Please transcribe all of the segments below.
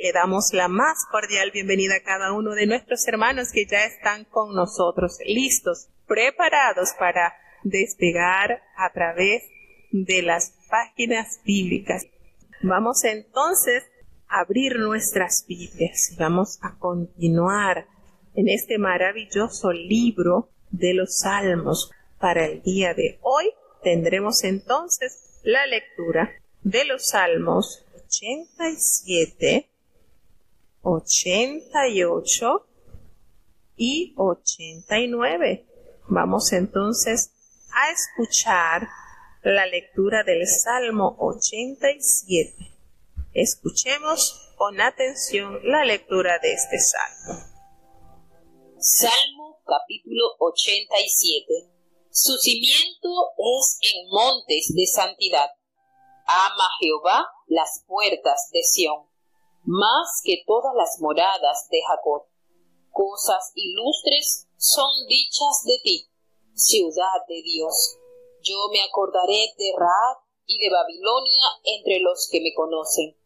le damos la más cordial bienvenida a cada uno de nuestros hermanos que ya están con nosotros, listos, preparados para despegar a través de las páginas bíblicas. Vamos entonces a abrir nuestras Biblias y vamos a continuar en este maravilloso libro de los Salmos. Para el día de hoy tendremos entonces la lectura de los Salmos 87, 88 y 89. Vamos entonces a escuchar la lectura del Salmo 87. Escuchemos con atención la lectura de este salmo. Salmo capítulo 87. Su cimiento es en montes de santidad. Ama Jehová las puertas de Sión, más que todas las moradas de Jacob. Cosas ilustres son dichas de ti, ciudad de Dios. Yo me acordaré de Rahab y de Babilonia entre los que me conocen.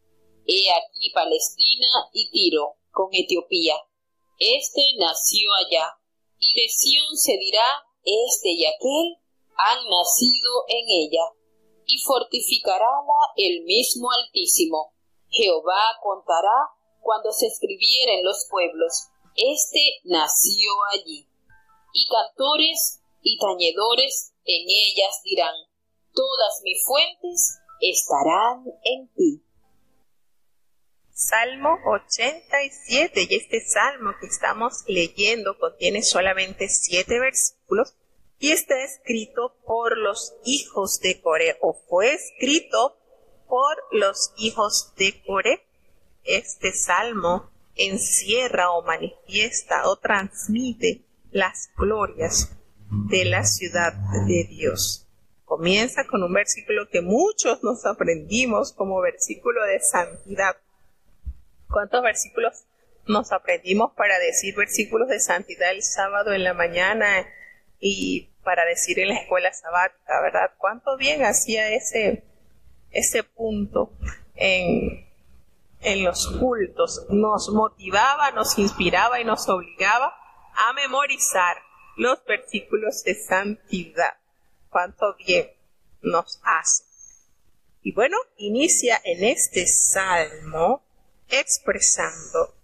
He aquí Palestina y Tiro con Etiopía. Este nació allá, y de Sión se dirá, este y aquel han nacido en ella, y fortificarála el mismo Altísimo. Jehová contará cuando se escribiera en los pueblos, este nació allí. Y cantores y tañedores en ellas dirán, todas mis fuentes estarán en ti. Salmo 87, y este salmo que estamos leyendo contiene solamente 7 versículos y está escrito por los hijos de Coré, o fue escrito por los hijos de Coré. Este salmo encierra o manifiesta o transmite las glorias de la ciudad de Dios. Comienza con un versículo que muchos nos aprendimos como versículo de santidad. ¿Cuántos versículos nos aprendimos para decir versículos de santidad el sábado en la mañana y para decir en la escuela sabática, verdad? ¿Cuánto bien hacía ese punto en los cultos? Nos motivaba, nos inspiraba y nos obligaba a memorizar los versículos de santidad. ¿Cuánto bien nos hace? Y bueno, inicia en este salmo expresando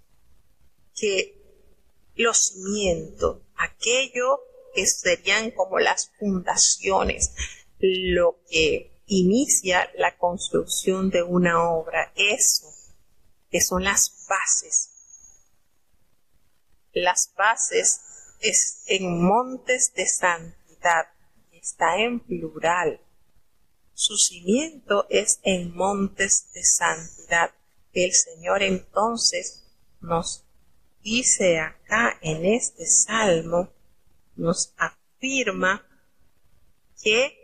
que los cimientos, aquello que serían como las fundaciones, lo que inicia la construcción de una obra, eso, que son las bases. Las bases es en montes de santidad, está en plural. Su cimiento es en montes de santidad. El Señor entonces nos dice acá en este salmo, nos afirma que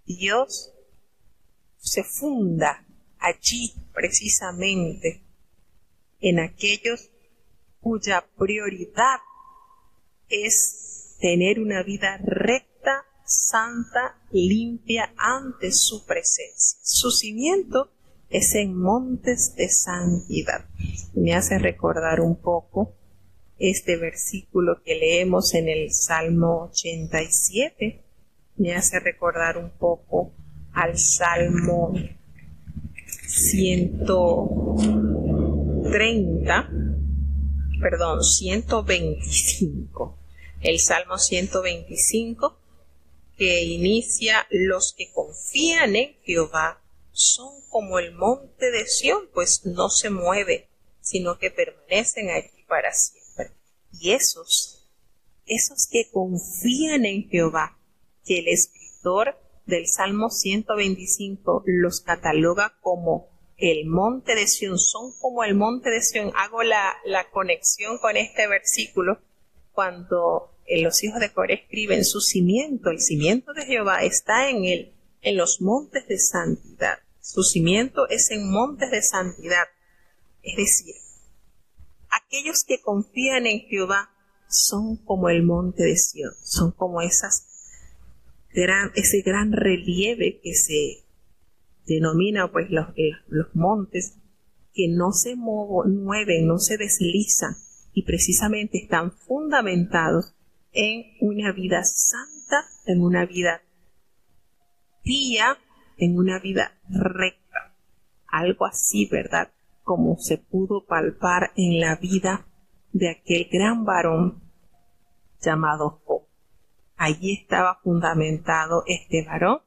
Dios se funda allí precisamente en aquellos cuya prioridad es tener una vida recta, santa, limpia ante su presencia. Su cimiento es en montes de santidad. Me hace recordar un poco este versículo que leemos en el Salmo 87. Me hace recordar un poco al Salmo 125. El Salmo 125 que inicia: los que confían en Jehová son como el monte de Sión, pues no se mueve, sino que permanecen allí para siempre. Y esos que confían en Jehová, que el escritor del Salmo 125 los cataloga como el monte de Sión, son como el monte de Sión. Hago la conexión con este versículo cuando los hijos de Coré escriben su cimiento, el cimiento de Jehová está en los montes de santidad. Su cimiento es en montes de santidad. Es decir, aquellos que confían en Jehová son como el monte de Sión, son como ese gran relieve que se denomina pues los montes que no se mueven, no se deslizan y precisamente están fundamentados en una vida santa, en una vida pía, en una vida recta. Algo así, ¿verdad? Como se pudo palpar en la vida de aquel gran varón llamado Job. Allí estaba fundamentado este varón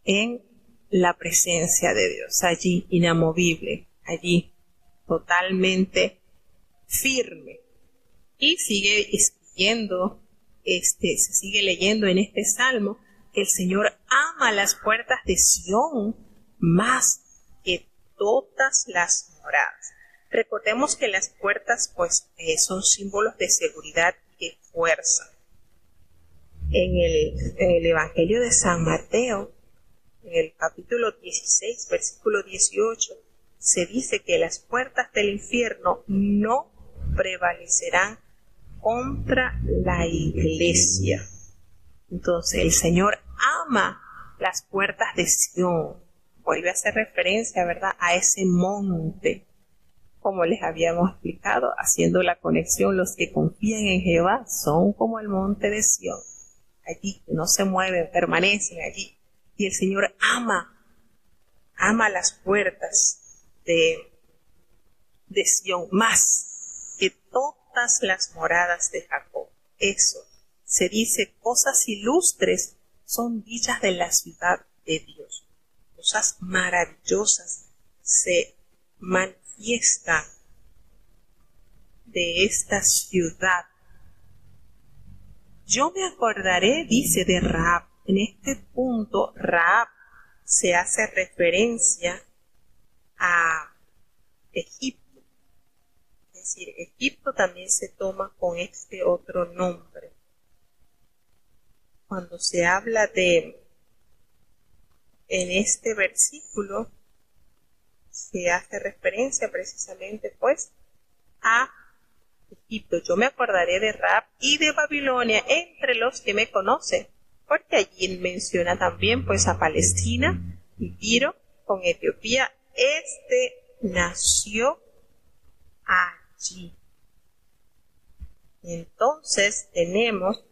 en la presencia de Dios, allí inamovible, allí totalmente firme. Y sigue escribiendo, se sigue leyendo en este salmo que el Señor ama las puertas de Sión más que todas las moradas. Recordemos que las puertas son símbolos de seguridad y de fuerza. En el Evangelio de San Mateo, en el capítulo 16, versículo 18, se dice que las puertas del infierno no prevalecerán contra la iglesia. Entonces el Señor ama las puertas de Sión. Vuelve a hacer referencia, ¿verdad?, a ese monte, como les habíamos explicado, haciendo la conexión. Los que confían en Jehová son como el monte de Sión. Allí no se mueven, permanecen allí. Y el Señor ama las puertas de Sión más que todas las moradas de Jacob. Eso se dice, cosas ilustres son dichas de la ciudad de Dios. Cosas maravillosas se manifiestan de esta ciudad. Yo me acordaré, dice, de Rahab. En este punto, Rahab se hace referencia a Egipto. Es decir, Egipto también se toma con este otro nombre. Cuando se habla en este versículo, se hace referencia precisamente a Egipto. Yo me acordaré de Rahab y de Babilonia entre los que me conocen, porque allí menciona también a Palestina y Tiro con Etiopía. Nació allí. Entonces tenemos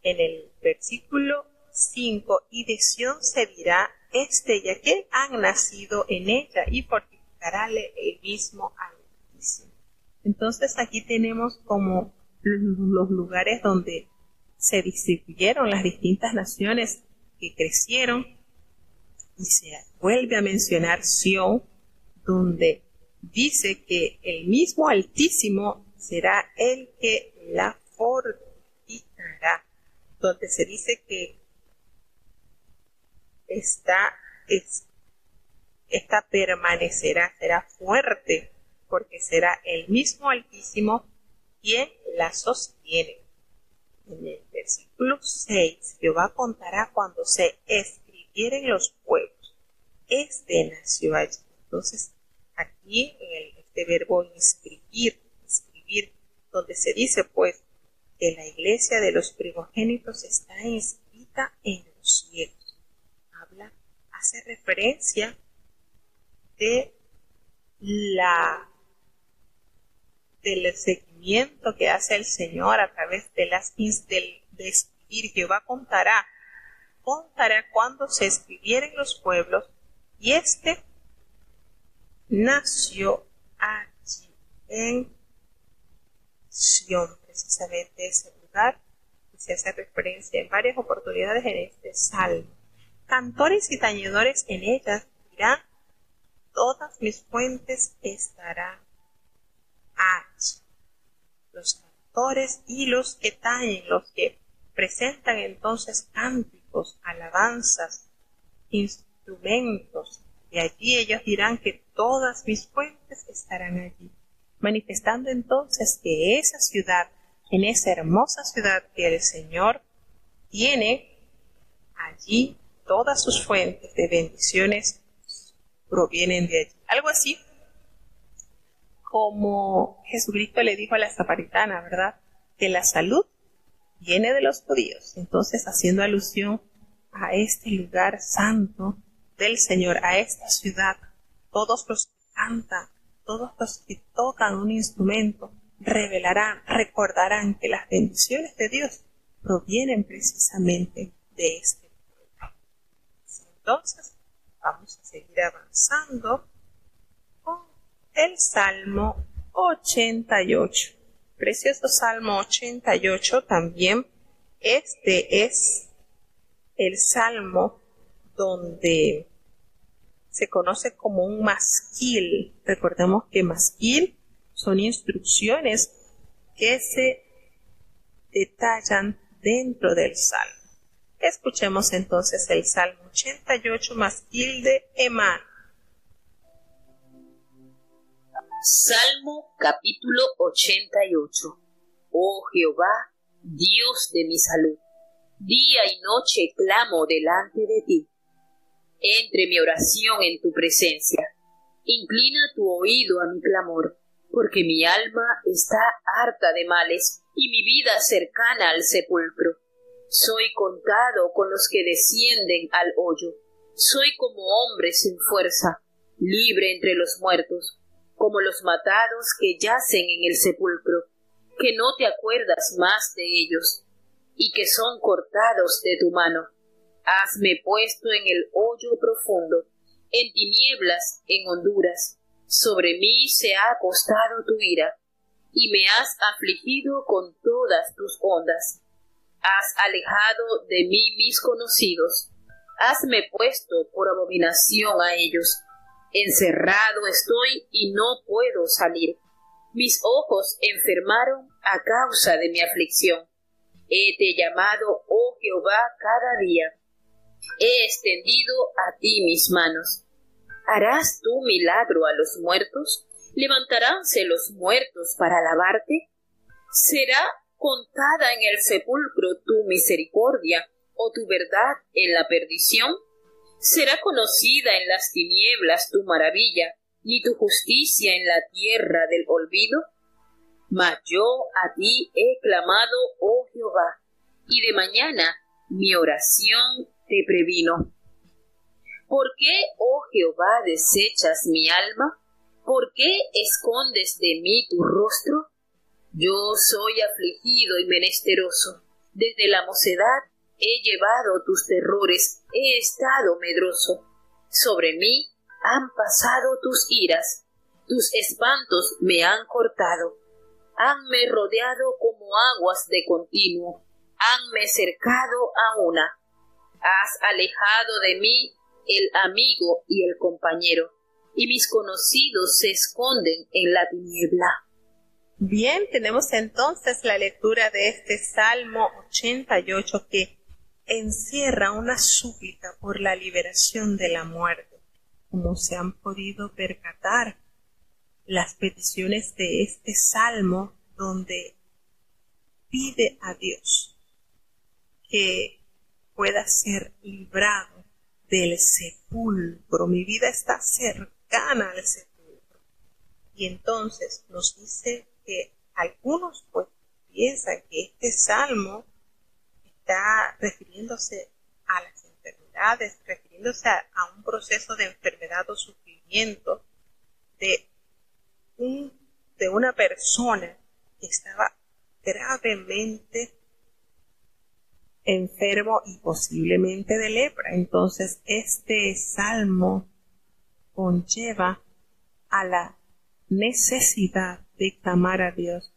en el versículo 5, y de Sión se dirá, ya que han nacido en ella, y fortificarále el mismo Altísimo. Entonces aquí tenemos como los lugares donde se distribuyeron las distintas naciones que crecieron, y se vuelve a mencionar Sión, donde dice que el mismo Altísimo será el que la fortificará, donde se dice que esta permanecerá, será fuerte, porque será el mismo Altísimo quien la sostiene. En el versículo 6, Jehová contará cuando se escribieren los pueblos. Nació allí. Entonces, aquí en este verbo escribir, donde se dice que la iglesia de los primogénitos está inscrita en los cielos. Hace referencia del seguimiento que hace el Señor a través de escribir. Jehová contará cuando se escribieren los pueblos, y nació allí en Sión, precisamente ese lugar que se hace referencia en varias oportunidades en este salmo. Cantores y tañedores en ellas dirán, todas mis fuentes estarán allí. Los cantores y los que tañen, los que presentan entonces cánticos, alabanzas, instrumentos, de allí ellos dirán que todas mis fuentes estarán allí, manifestando entonces que esa ciudad, en esa hermosa ciudad que el Señor tiene, allí todas sus fuentes de bendiciones provienen de allí. Algo así como Jesucristo le dijo a la samaritana, ¿verdad?, que la salud viene de los judíos. Entonces, haciendo alusión a este lugar santo del Señor, a esta ciudad, todos los cantan, todos los que tocan un instrumento, recordarán que las bendiciones de Dios provienen precisamente de este pueblo. Entonces, vamos a seguir avanzando con el Salmo 88. Precioso Salmo 88 también. Este es el Salmo donde se conoce como un masquil. Recordemos que masquil son instrucciones que se detallan dentro del Salmo. Escuchemos entonces el Salmo 88, masquil de Emán. Salmo capítulo 88. Oh Jehová, Dios de mi salud, día y noche clamo delante de ti. Entre mi oración en tu presencia. Inclina tu oído a mi clamor, porque mi alma está harta de males y mi vida cercana al sepulcro. Soy contado con los que descienden al hoyo. Soy como hombre sin fuerza, libre entre los muertos, como los matados que yacen en el sepulcro, que no te acuerdas más de ellos, y que son cortados de tu mano. Hasme puesto en el hoyo profundo, en tinieblas, en honduras. Sobre mí se ha acostado tu ira, y me has afligido con todas tus ondas. Has alejado de mí mis conocidos. Hasme puesto por abominación a ellos. Encerrado estoy y no puedo salir. Mis ojos enfermaron a causa de mi aflicción. Hete llamado, oh Jehová, cada día. He extendido a ti mis manos. ¿Harás tú milagro a los muertos? ¿Levantaránse los muertos para alabarte? ¿Será contada en el sepulcro tu misericordia o tu verdad en la perdición? ¿Será conocida en las tinieblas tu maravilla, ni tu justicia en la tierra del olvido? Mas yo a ti he clamado, oh Jehová, y de mañana mi oración te previno. ¿Por qué, oh Jehová, desechas mi alma? ¿Por qué escondes de mí tu rostro? Yo soy afligido y menesteroso. Desde la mocedad he llevado tus terrores, he estado medroso. Sobre mí han pasado tus iras, tus espantos me han cortado. Hanme rodeado como aguas de continuo, hanme cercado a una. Has alejado de mí el amigo y el compañero, y mis conocidos se esconden en la tiniebla. Bien, tenemos entonces la lectura de este Salmo 88 que encierra una súplica por la liberación de la muerte. Como se han podido percatar, las peticiones de este Salmo donde pide a Dios que pueda ser librado del sepulcro. Mi vida está cercana al sepulcro. Y entonces nos dice que algunos pues piensan que este salmo está refiriéndose a las enfermedades, refiriéndose a un proceso de enfermedad o sufrimiento de una persona que estaba gravemente enfermo y posiblemente de lepra. Entonces este salmo conlleva a la necesidad de clamar a Dios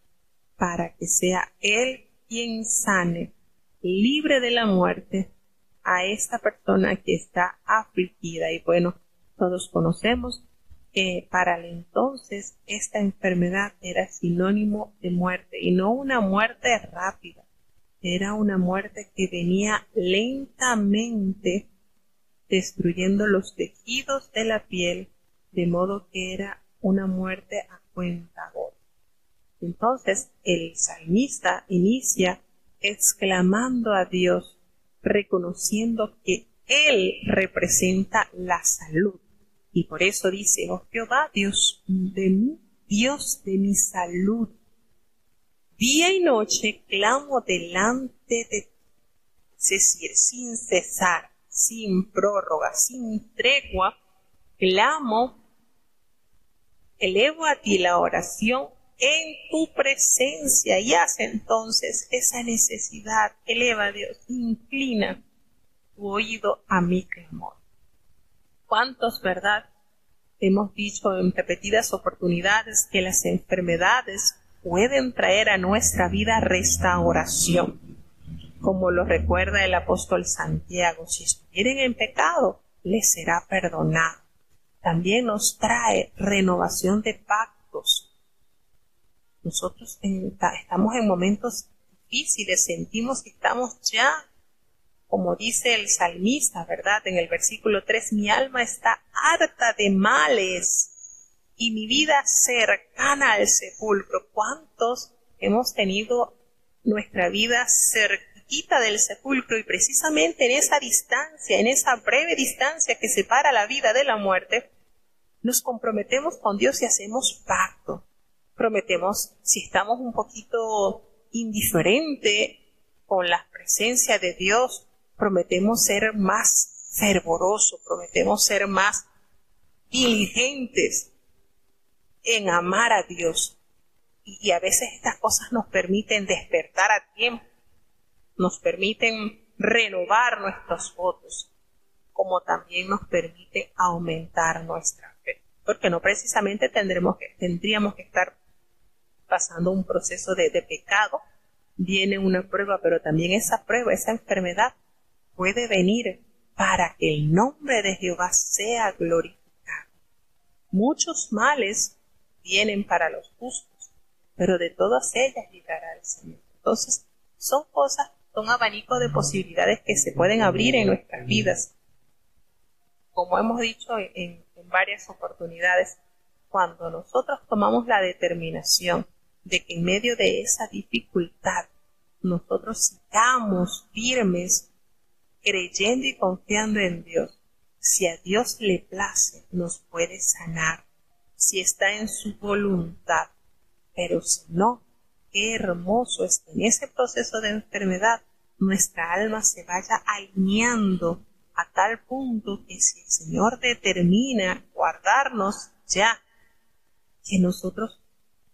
para que sea Él quien sane, libre de la muerte, a esta persona que está afligida. Y bueno, todos conocemos que para el entonces esta enfermedad era sinónimo de muerte, y no una muerte rápida. Era una muerte que venía lentamente destruyendo los tejidos de la piel, de modo que era una muerte a cuentagotas. Entonces el salmista inicia exclamando a Dios, reconociendo que Él representa la salud. Y por eso dice, oh Jehová, Dios de mi salud. Día y noche clamo delante de ti, es decir, sin cesar, sin prórroga, sin tregua, clamo elevo a ti la oración en tu presencia y haz entonces esa necesidad. Eleva a Dios, inclina tu oído a mi clamor. ¿Cuántos, verdad? Hemos dicho en repetidas oportunidades que las enfermedades pueden traer a nuestra vida restauración. Como lo recuerda el apóstol Santiago, si estuvieren en pecado, les será perdonado. También nos trae renovación de pactos. Nosotros estamos en momentos difíciles, sentimos que estamos ya, como dice el salmista, ¿verdad? En el versículo 3, mi alma está harta de males y mi vida cercana al sepulcro. ¿Cuántos hemos tenido nuestra vida cerquita del sepulcro? Y precisamente en esa distancia, en esa breve distancia que separa la vida de la muerte, nos comprometemos con Dios y hacemos pacto. Prometemos, si estamos un poquito indiferente con la presencia de Dios, prometemos ser más fervorosos, prometemos ser más diligentes en amar a Dios. Y a veces estas cosas nos permiten despertar a tiempo, nos permiten renovar nuestros votos, como también nos permite aumentar nuestra fe. Porque no precisamente tendríamos que estar pasando un proceso de pecado. Viene una prueba, pero también esa prueba, esa enfermedad puede venir para que el nombre de Jehová sea glorificado. Muchos males vienen para los justos, pero de todas ellas librará el Señor. Entonces, son abanico de posibilidades que se pueden abrir en nuestras vidas. Como hemos dicho en varias oportunidades, cuando nosotros tomamos la determinación de que en medio de esa dificultad nosotros sigamos firmes, creyendo y confiando en Dios, si a Dios le place, nos puede sanar, si está en su voluntad. Pero si no, qué hermoso es que en ese proceso de enfermedad nuestra alma se vaya alineando a tal punto que si el Señor determina guardarnos ya, que nosotros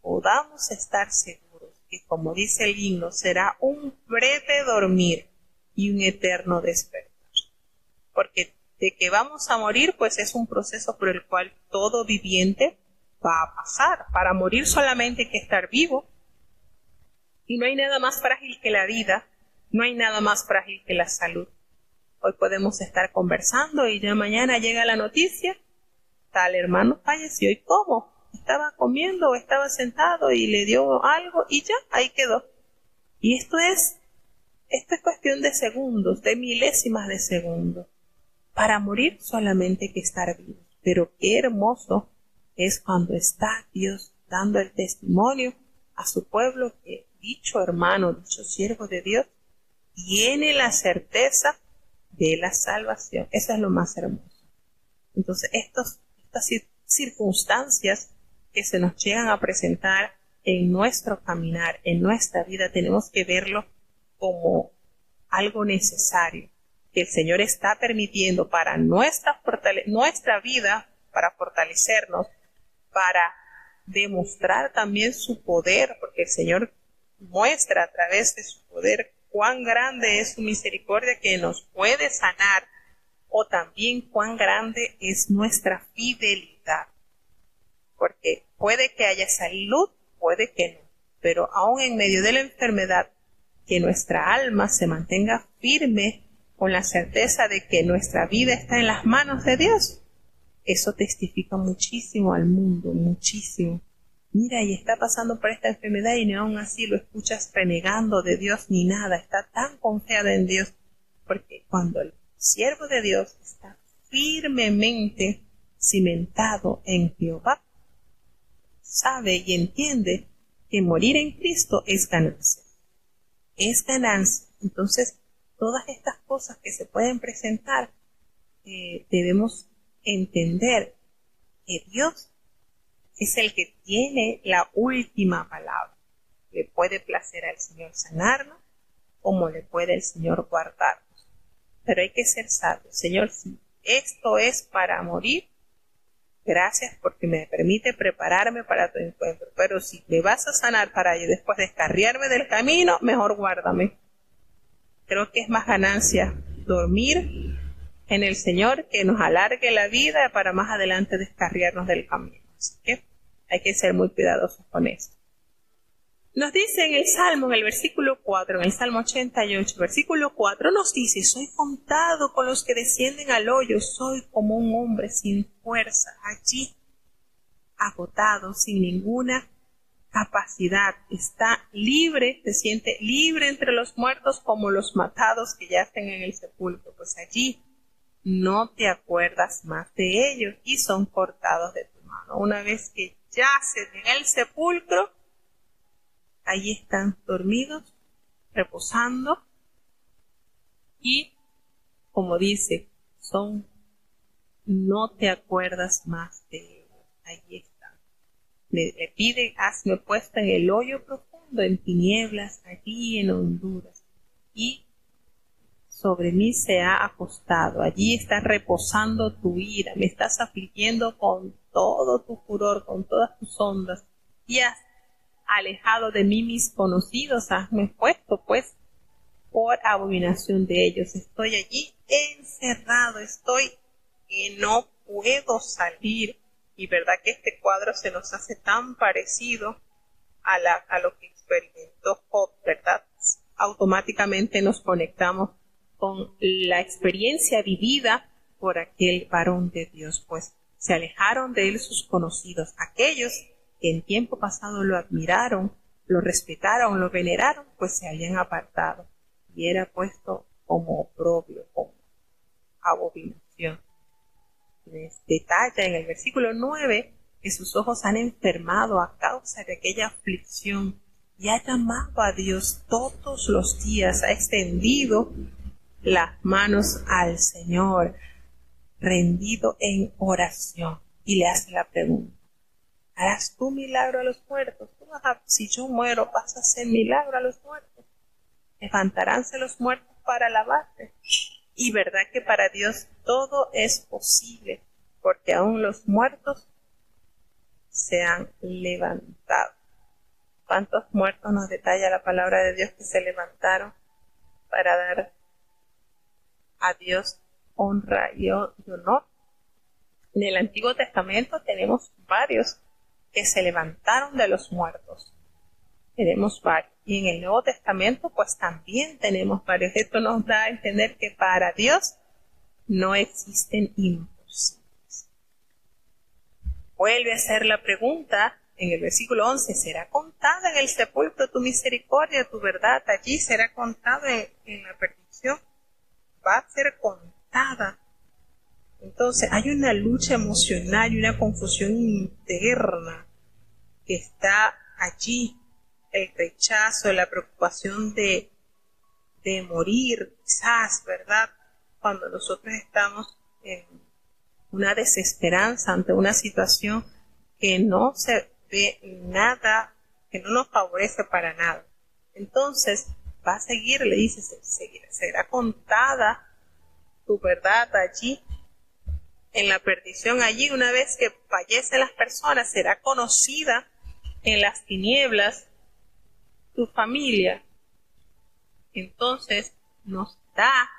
podamos estar seguros que, como dice el himno, será un breve dormir y un eterno despertar. Porque de que vamos a morir, pues es un proceso por el cual todo viviente va a pasar. Para morir solamente hay que estar vivo. Y no hay nada más frágil que la vida, no hay nada más frágil que la salud. Hoy podemos estar conversando y ya mañana llega la noticia, tal hermano falleció. ¿Y cómo? Estaba comiendo o estaba sentado y le dio algo y ya, ahí quedó. Y esto es cuestión de segundos, de milésimas de segundos. Para morir solamente hay que estar vivo. Pero qué hermoso es cuando está Dios dando el testimonio a su pueblo que dicho hermano, dicho siervo de Dios, tiene la certeza de la salvación. Eso es lo más hermoso. Entonces, estas circunstancias que se nos llegan a presentar en nuestro caminar, en nuestra vida, tenemos que verlo como algo necesario, que el Señor está permitiendo para nuestra vida, para fortalecernos, para demostrar también su poder, porque el Señor muestra a través de su poder cuán grande es su misericordia que nos puede sanar, o también cuán grande es nuestra fidelidad. Porque puede que haya salud, puede que no, pero aún en medio de la enfermedad, que nuestra alma se mantenga firme con la certeza de que nuestra vida está en las manos de Dios. Eso testifica muchísimo al mundo, muchísimo. Mira, y está pasando por esta enfermedad y ni aún así lo escuchas renegando de Dios ni nada. Está tan confiada en Dios. Porque cuando el siervo de Dios está firmemente cimentado en Jehová, sabe y entiende que morir en Cristo es ganancia. Es ganancia. Entonces, todas estas cosas que se pueden presentar, debemos entender que Dios es el que tiene la última palabra. Le puede placer al Señor sanarnos, como le puede el Señor guardarnos. Pero hay que ser sabios. Señor, si esto es para morir, Gracias porque me permite prepararme para tu encuentro. Pero si me vas a sanar para yo después descarriarme del camino, mejor guárdame. Creo que es más ganancia dormir en el Señor que nos alargue la vida para más adelante descarriarnos del camino. Así que hay que ser muy cuidadosos con eso. Nos dice en el Salmo, en el versículo 4, en el Salmo 88, versículo 4, nos dice: soy contado con los que descienden al hoyo, soy como un hombre sin fuerza, allí, agotado, sin ninguna capacidad, está libre, se siente libre entre los muertos como los matados que yacen en el sepulcro, pues allí no te acuerdas más de ellos y son cortados de tu mano. Una vez que yacen en el sepulcro, allí están dormidos, reposando, y como dice, no te acuerdas más de ellos. Allí están. Le pide: hazme puesta en el hoyo profundo, en tinieblas, allí en honduras, y sobre mí se ha acostado. Allí está reposando tu ira, me estás afligiendo con todo tu furor, con todas tus ondas, y has alejado de mí mis conocidos, hazme puesto pues por abominación de ellos. Estoy allí encerrado, estoy que no puedo salir. Y verdad que este cuadro se nos hace tan parecido a lo que experimentó Job, ¿verdad? Automáticamente nos conectamos con la experiencia vivida por aquel varón de Dios, pues se alejaron de él sus conocidos, aquellos que en tiempo pasado lo admiraron, lo respetaron, lo veneraron, pues se habían apartado y era puesto como oprobio, como abominación. Detalla en el versículo 9 que sus ojos han enfermado a causa de aquella aflicción y ha llamado a Dios todos los días, ha extendido las manos al Señor, rendido en oración, y le hace la pregunta: ¿harás tú milagro a los muertos? Si yo muero, ¿vas a hacer milagro a los muertos? ¿Levantaránse los muertos para alabarte? Y verdad que para Dios todo es posible, porque aún los muertos se han levantado. ¿Cuántos muertos nos detalla la palabra de Dios que se levantaron para dar a Dios honra y honor? En el Antiguo Testamento tenemos varios que se levantaron de los muertos. Tenemos varios. Y en el Nuevo Testamento pues también tenemos varios. Esto nos da a entender que para Dios no existen imposibles. Vuelve a hacer la pregunta en el versículo 11: ¿será contada en el sepulcro tu misericordia, tu verdad? Allí será contada en la perdición. Va a ser contada. Entonces hay una lucha emocional y una confusión interna que está allí. El rechazo, la preocupación de morir, quizás, ¿verdad? Cuando nosotros estamos en una desesperanza ante una situación que no se ve nada, que no nos favorece para nada. Entonces, va a seguir, le dice, será contada tu verdad allí, en la perdición. Allí, una vez que fallecen las personas, será conocida en las tinieblas tu familia. Entonces nos da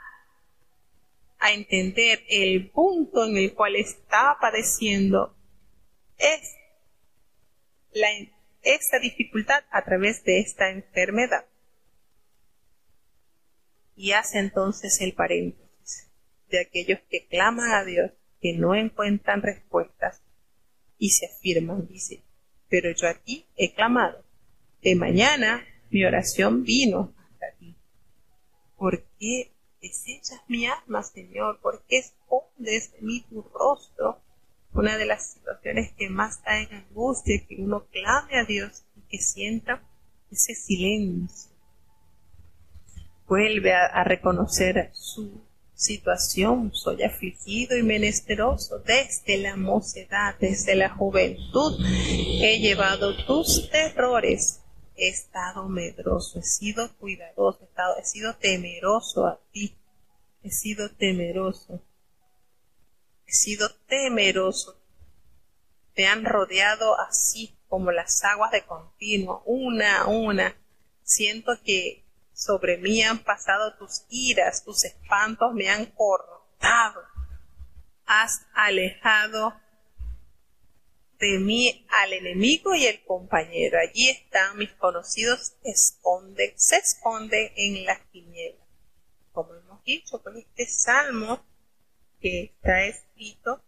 a entender el punto en el cual estaba padeciendo esta dificultad a través de esta enfermedad. Y hace entonces el paréntesis de aquellos que claman a Dios, que no encuentran respuestas y se afirman, dice: pero yo a ti he clamado. De mañana mi oración vino hasta ti. ¿Por qué desechas mi alma, Señor? ¿Por qué escondes de mí tu rostro? Una de las situaciones que más da en angustia, que uno clame a Dios y que sienta ese silencio. Vuelve a reconocer su situación: soy afligido y menesteroso, desde la mocedad, desde la juventud he llevado tus terrores. He estado medroso, he sido cuidadoso, he sido temeroso a ti, he sido temeroso. me han rodeado así como las aguas de continuo, una a una. Siento que sobre mí han pasado tus iras, tus espantos me han cortado. Has alejado de mí al enemigo y el compañero. Allí están mis conocidos, se esconden en las tinieblas. Como hemos dicho, con este salmo que está escrito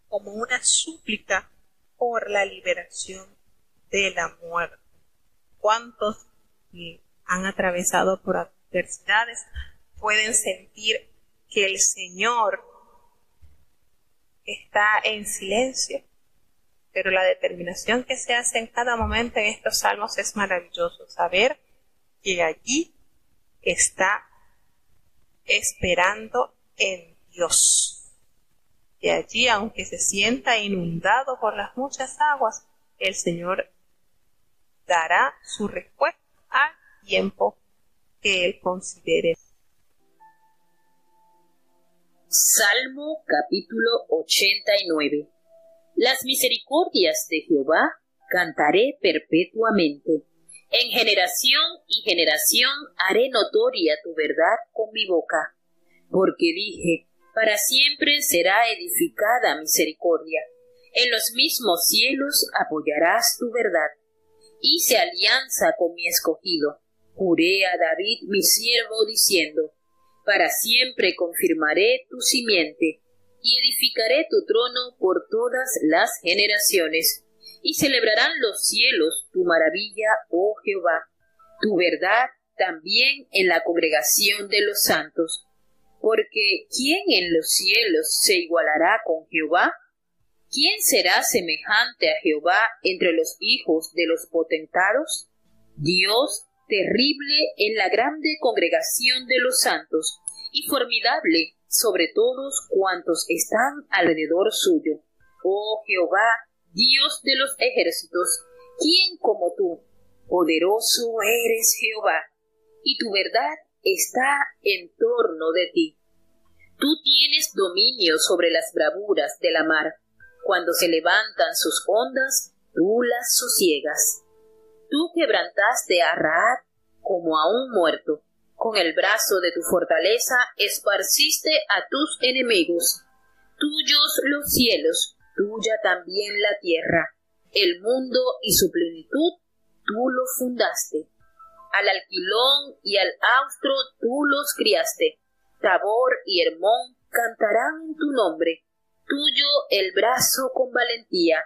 como una súplica por la liberación de la muerte. ¿Cuántos han atravesado por adversidades pueden sentir que el Señor está en silencio? Pero la determinación que se hace en cada momento en estos salmos es maravilloso. Saber que allí está esperando en Dios. Y allí, aunque se sienta inundado por las muchas aguas, el Señor dará su respuesta al tiempo que Él considere. Salmo capítulo 89. Las misericordias de Jehová cantaré perpetuamente. En generación y generación haré notoria tu verdad con mi boca. Porque dije, para siempre será edificada misericordia. En los mismos cielos apoyarás tu verdad. Hice alianza con mi escogido. Juré a David mi siervo diciendo, para siempre confirmaré tu simiente y edificaré tu trono por todas las generaciones. Y celebrarán los cielos tu maravilla, oh Jehová, tu verdad también en la congregación de los santos. Porque ¿quién en los cielos se igualará con Jehová? ¿Quién será semejante a Jehová entre los hijos de los potentados? Dios terrible en la grande congregación de los santos, y formidable sobre todos cuantos están alrededor suyo. Oh Jehová, Dios de los ejércitos, ¿quién como tú? Poderoso eres Jehová, y tu verdad está en torno de ti. Tú tienes dominio sobre las bravuras de la mar. Cuando se levantan sus ondas, tú las sosiegas. Tú quebrantaste a Rahab como a un muerto. Con el brazo de tu fortaleza esparciste a tus enemigos. Tuyos los cielos, tuya también la tierra. El mundo y su plenitud, tú lo fundaste. Al alquilón y al austro tú los criaste. Tabor y Hermón cantarán en tu nombre. Tuyo el brazo con valentía.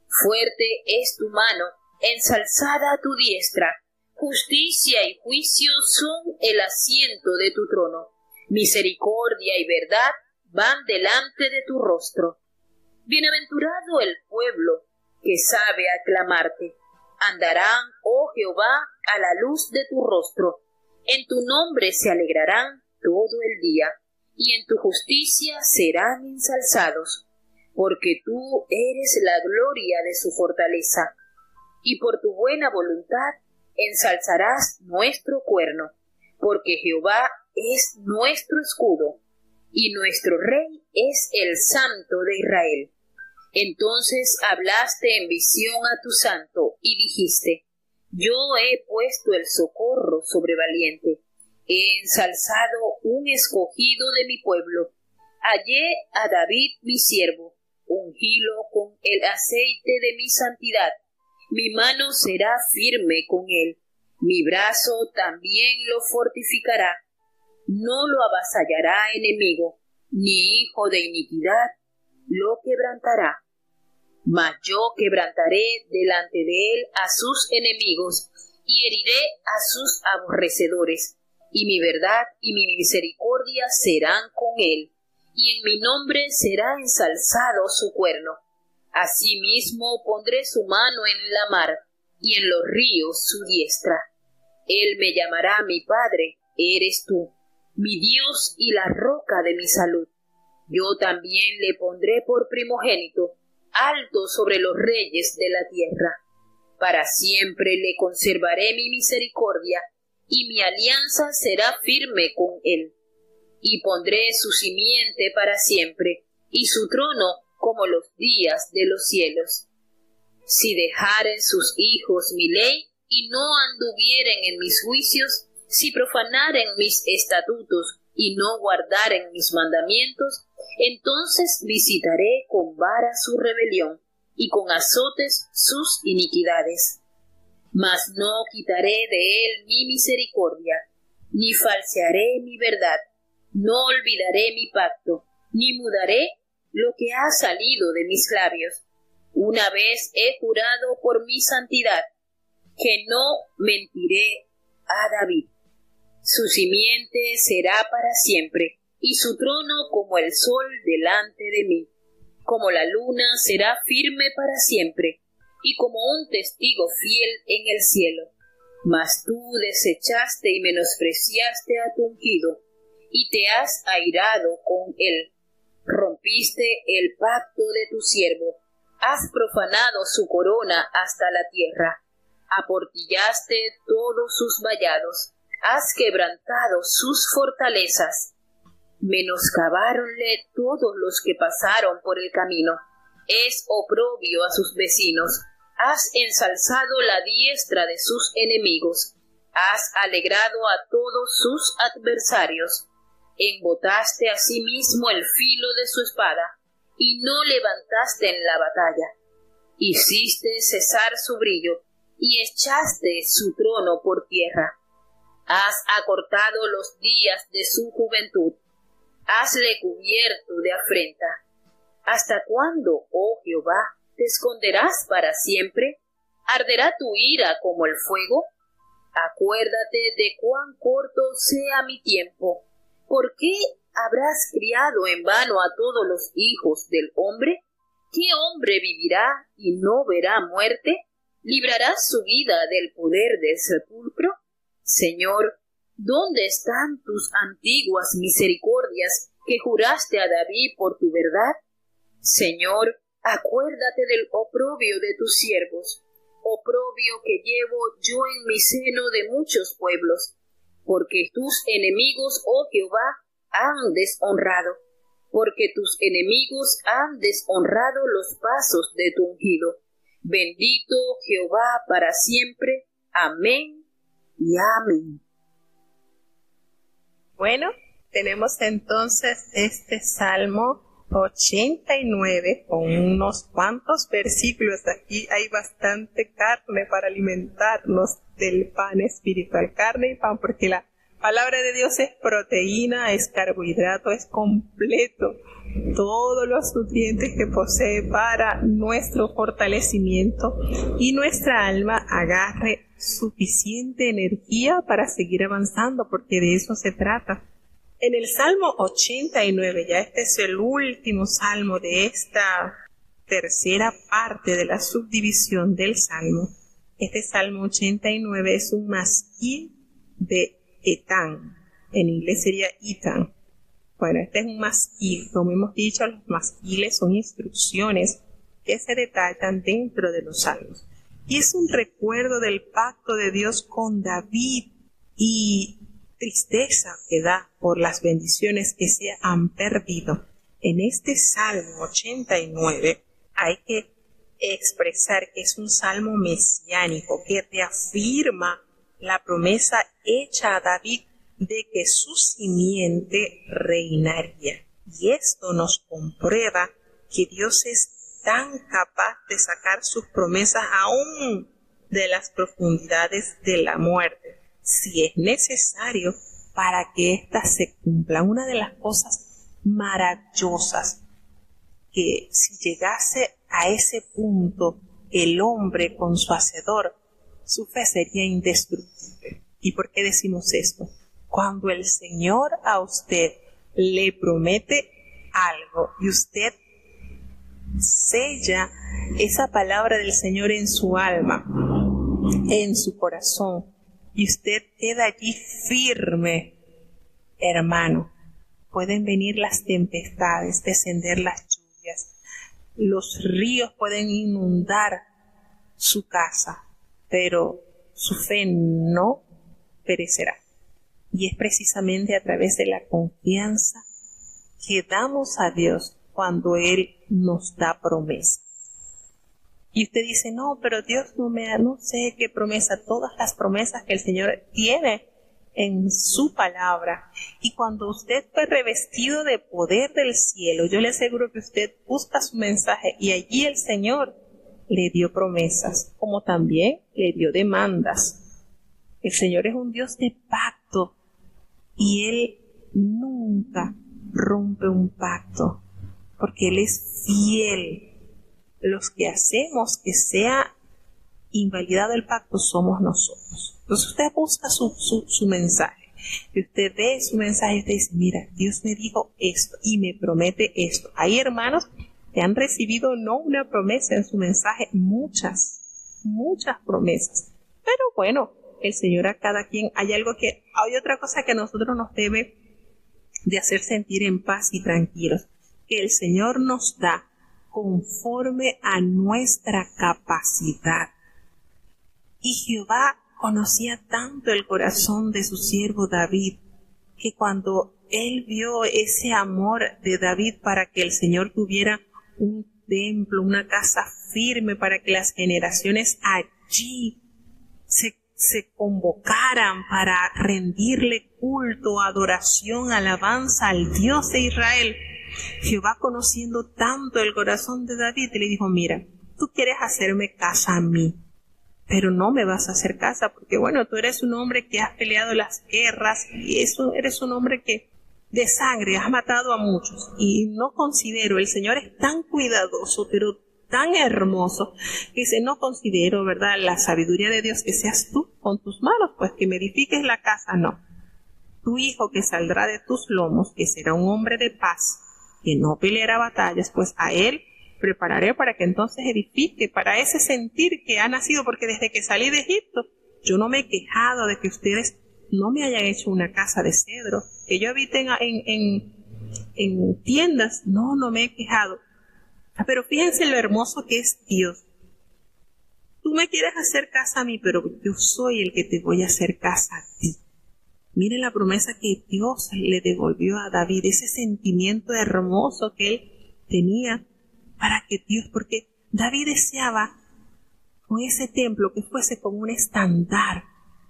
Fuerte es tu mano, ensalzada tu diestra. Justicia y juicio son el asiento de tu trono. Misericordia y verdad van delante de tu rostro. Bienaventurado el pueblo que sabe aclamarte. Andarán, oh Jehová, a la luz de tu rostro. En tu nombre se alegrarán todo el día, y en tu justicia serán ensalzados, porque tú eres la gloria de su fortaleza, y por tu buena voluntad ensalzarás nuestro cuerno, porque Jehová es nuestro escudo, y nuestro Rey es el Santo de Israel. Entonces hablaste en visión a tu santo, y dijiste, yo he puesto el socorro sobre valiente, he ensalzado un escogido de mi pueblo, hallé a David mi siervo, ungílo con el aceite de mi santidad, mi mano será firme con él, mi brazo también lo fortificará, no lo avasallará enemigo, ni hijo de iniquidad lo quebrantará. Mas yo quebrantaré delante de él a sus enemigos, y heriré a sus aborrecedores, y mi verdad y mi misericordia serán con él, y en mi nombre será ensalzado su cuerno. Asimismo pondré su mano en la mar, y en los ríos su diestra. Él me llamará mi Padre, eres tú, mi Dios y la roca de mi salud. Yo también le pondré por primogénito, alto sobre los reyes de la tierra. Para siempre le conservaré mi misericordia, y mi alianza será firme con él. Y pondré su simiente para siempre, y su trono como los días de los cielos. Si dejaren sus hijos mi ley, y no anduvieren en mis juicios, si profanaren mis estatutos, y no guardaren mis mandamientos, entonces visitaré con vara su rebelión, y con azotes sus iniquidades. Mas no quitaré de él mi misericordia, ni falsearé mi verdad, no olvidaré mi pacto, ni mudaré lo que ha salido de mis labios. Una vez he jurado por mi santidad, que no mentiré a David. Su simiente será para siempre, y su trono como el sol delante de mí. Como la luna será firme para siempre, y como un testigo fiel en el cielo. Mas tú desechaste y menospreciaste a tu ungido, y te has airado con él. Rompiste el pacto de tu siervo, has profanado su corona hasta la tierra, aportillaste todos sus vallados, has quebrantado sus fortalezas. Menoscabáronle todos los que pasaron por el camino, es oprobio a sus vecinos. Has ensalzado la diestra de sus enemigos, has alegrado a todos sus adversarios. Embotaste asimismo el filo de su espada, y no levantaste en la batalla. Hiciste cesar su brillo, y echaste su trono por tierra. Has acortado los días de su juventud, hasle cubierto de afrenta. ¿Hasta cuándo, oh Jehová, te esconderás para siempre? ¿Arderá tu ira como el fuego? Acuérdate de cuán corto sea mi tiempo. ¿Por qué habrás criado en vano a todos los hijos del hombre? ¿Qué hombre vivirá y no verá muerte? ¿Librarás su vida del poder del sepulcro? Señor, ¿dónde están tus antiguas misericordias que juraste a David por tu verdad? Señor, acuérdate del oprobio de tus siervos, oprobio que llevo yo en mi seno de muchos pueblos, porque tus enemigos, oh Jehová, han deshonrado, porque tus enemigos han deshonrado los pasos de tu ungido. Bendito Jehová para siempre. Amén y amén. Bueno, tenemos entonces este Salmo 89 con unos cuantos versículos. Aquí hay bastante carne para alimentarnos del pan espiritual, carne y pan, porque la palabra de Dios es proteína, es carbohidrato, es completo, todos los nutrientes que posee para nuestro fortalecimiento y nuestra alma agarre suficiente energía para seguir avanzando, porque de eso se trata. En el Salmo 89, ya este es el último salmo de esta tercera parte de la subdivisión del Salmo. Este Salmo 89 es un masquil de Etán. En inglés sería Etán. Bueno, este es un masquil. Como hemos dicho, los masquiles son instrucciones que se detallan dentro de los salmos. Y es un recuerdo del pacto de Dios con David y tristeza que da por las bendiciones que se han perdido. En este Salmo 89 hay que expresar que es un salmo mesiánico que reafirma la promesa hecha a David de que su simiente reinaría. Y esto nos comprueba que Dios es tan capaz de sacar sus promesas aún de las profundidades de la muerte, si es necesario, para que éstas se cumplan. Una de las cosas maravillosas que si llegase a ese punto el hombre con su Hacedor, su fe sería indestructible. ¿Y por qué decimos esto? Cuando el Señor a usted le promete algo y usted sella esa palabra del Señor en su alma, en su corazón, y usted queda allí firme, hermano, pueden venir las tempestades, descender las lluvias, los ríos pueden inundar su casa, pero su fe no perecerá. Y es precisamente a través de la confianza que damos a Dios cuando Él nos da promesa. Y usted dice, no, pero Dios no sé qué promesa, todas las promesas que el Señor tiene en su palabra. Y cuando usted fue revestido de poder del cielo, yo le aseguro que usted busca su mensaje y allí el Señor le dio promesas, como también le dio demandas. El Señor es un Dios de pacto y Él nunca rompe un pacto, porque Él es fiel. Los que hacemos que sea invalidado el pacto somos nosotros. Entonces usted busca su mensaje, y usted ve su mensaje y usted dice, mira, Dios me dijo esto y me promete esto. Hay hermanos que han recibido no una promesa en su mensaje, muchas promesas. Pero bueno, el Señor a cada quien, hay otra cosa que a nosotros nos debe de hacer sentir en paz y tranquilos, que el Señor nos da conforme a nuestra capacidad. Y Jehová conocía tanto el corazón de su siervo David, que cuando él vio ese amor de David para que el Señor tuviera un templo, una casa firme, para que las generaciones allí se convocaran para rendirle culto, adoración, alabanza al Dios de Israel, Jehová, conociendo tanto el corazón de David, le dijo, mira, tú quieres hacerme casa a mí, pero no me vas a hacer casa, porque bueno, tú eres un hombre que has peleado las guerras, y eres un hombre que de sangre has matado a muchos, y no considero, el Señor es tan cuidadoso, pero tan hermoso, que dice, no considero, ¿verdad?, la sabiduría de Dios que seas tú con tus manos, pues que me edifiques la casa, no. Tu hijo que saldrá de tus lomos, que será un hombre de paz, que no peleará batallas, pues a él prepararé para que entonces edifique, para ese sentir que ha nacido, porque desde que salí de Egipto, yo no me he quejado de que ustedes no me hayan hecho una casa de cedro, que yo habite en tiendas, no me he quejado. Pero fíjense lo hermoso que es Dios. Tú me quieres hacer casa a mí, pero yo soy el que te voy a hacer casa a ti. Miren la promesa que Dios le devolvió a David, ese sentimiento hermoso que él tenía para que Dios, porque David deseaba con ese templo que fuese como un estandar,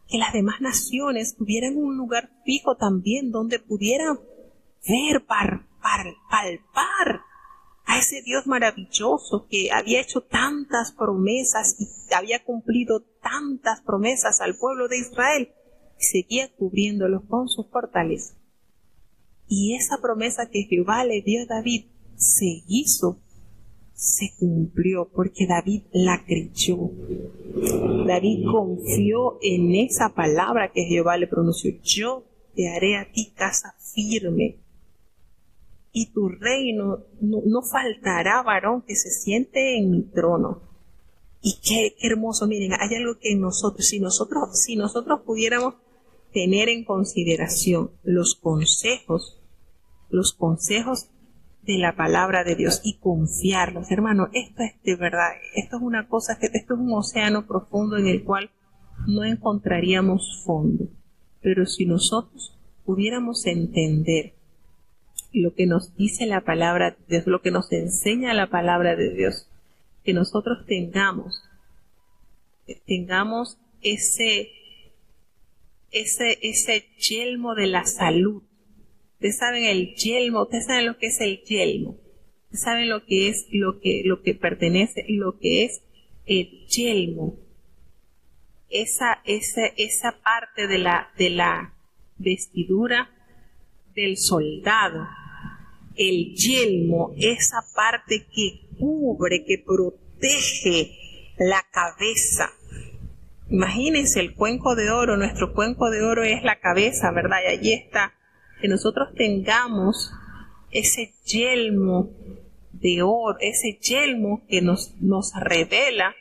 que las demás naciones tuvieran un lugar fijo también donde pudieran ver, palpar a ese Dios maravilloso que había hecho tantas promesas y había cumplido tantas promesas al pueblo de Israel. Seguía cubriéndolos con su fortaleza. Y esa promesa que Jehová le dio a David se hizo, se cumplió, porque David la creyó. David confió en esa palabra que Jehová le pronunció. Yo te haré a ti casa firme, y tu reino no faltará varón que se siente en mi trono. Y qué hermoso, miren, hay algo que en nosotros, si nosotros pudiéramos tener en consideración los consejos de la palabra de Dios y confiarlos, hermano, esto es de verdad, esto es una cosa esto es un océano profundo en el cual no encontraríamos fondo. Pero si nosotros pudiéramos entender lo que nos dice la palabra de Dios, lo que nos enseña la palabra de Dios, que nosotros tengamos ese yelmo de la salud. Ustedes saben el yelmo, ustedes saben lo que es el yelmo, ustedes saben lo que es lo que pertenece, lo que es el yelmo, esa parte de la vestidura del soldado. El yelmo, esa parte que cubre, que protege la cabeza. Imagínense el cuenco de oro, nuestro cuenco de oro es la cabeza, ¿verdad? Y allí está, que nosotros tengamos ese yelmo de oro, ese yelmo que nos revela